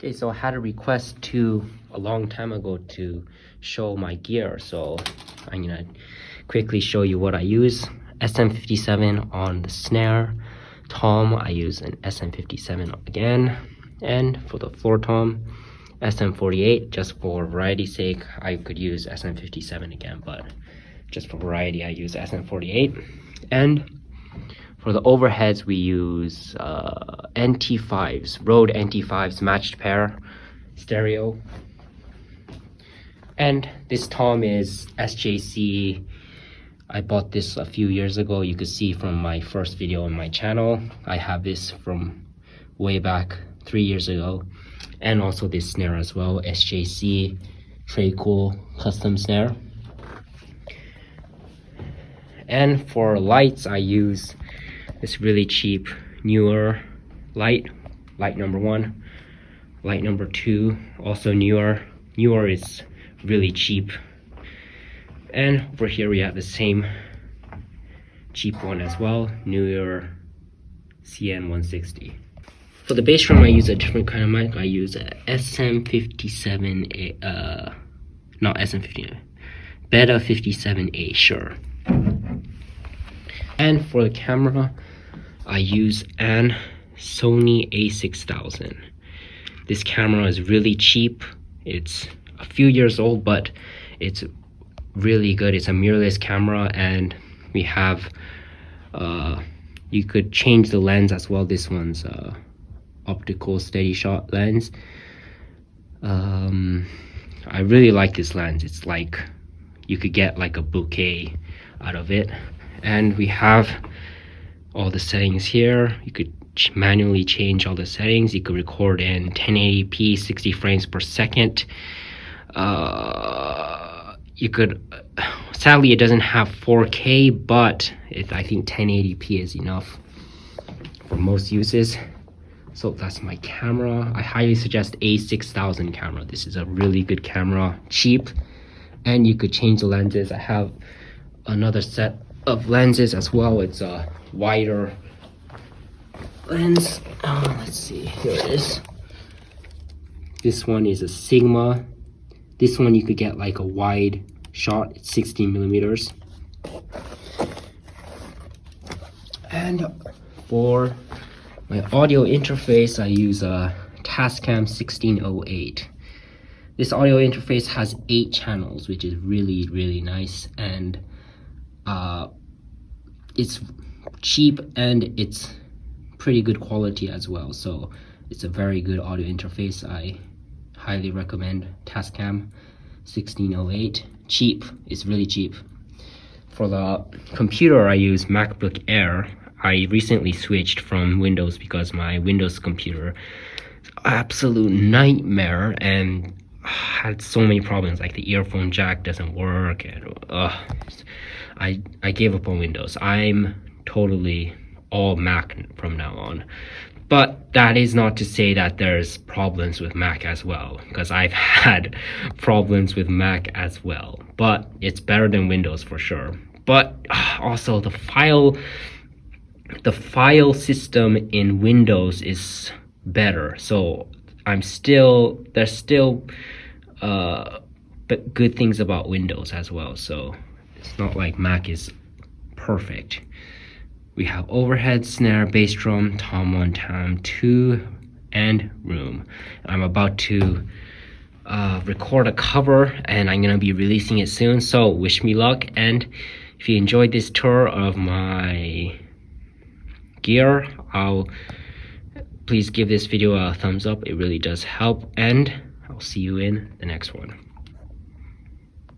Okay, so I had a request a long time ago to show my gear, so I'm gonna quickly show you what I use. SM57 on the snare. Tom, I use an SM57 again, and for the floor tom, SM48. Just for variety's sake, I could use SM57 again, but just for variety, I use SM48. And for the overheads, we use NT5s, Rode NT5s matched pair stereo. And this tom is SJC. I bought this a few years ago. You could see from my first video on my channel. I have this from way back 3 years ago. And also this snare as well, SJC Traycool custom snare. And for lights, I use this really cheap Neewer light number 1, light number 2, also Neewer is really cheap. And over here we have the same cheap one as well, Neewer CN160. For the bass drum, I use a different kind of mic. I use a SM57A, not SM59, Beta 57A, sure. And for the camera, I use an Sony a6000. This camera is really cheap. It's a few years old, but it's really good. It's a mirrorless camera, and we have you could change the lens as well. This one's optical steady shot lens. I really like this lens. It's like you could get like a bouquet out of it. And we have all the settings here. You could manually change all the settings. You could record in 1080p 60 frames per second. You could, sadly it doesn't have 4K, but I think 1080p is enough for most uses. So that's my camera. I highly suggest a6000 camera. This is a really good camera, cheap, and you could change the lenses. I have another set of lenses as well. It's a wider lens. Let's see, here it is. This one is a Sigma. This one you could get like a wide shot. It's 16 millimeters. And for my audio interface, I use a Tascam 1608. This audio interface has 8 channels, which is really nice, and it's cheap and it's pretty good quality as well. So it's a very good audio interface. I highly recommend Tascam 1608. Cheap, it's really cheap. For the computer, I use MacBook Air. I recently switched from Windows because my Windows computer is an absolute nightmare and had so many problems, like the earphone jack doesn't work, and I gave up on Windows. I'm totally all Mac from now on. But that is not to say that there's problems with Mac as well, because I've had problems with Mac as well. But it's better than Windows for sure. But also the file system in Windows is better. So there's still but good things about Windows as well. So it's not like Mac is perfect. We have overhead, snare, bass drum, tom 1, tom 2, and room. I'm about to record a cover, and I'm gonna be releasing it soon, so wish me luck. And if you enjoyed this tour of my gear, please give this video a thumbs up. It really does help, and I'll see you in the next one.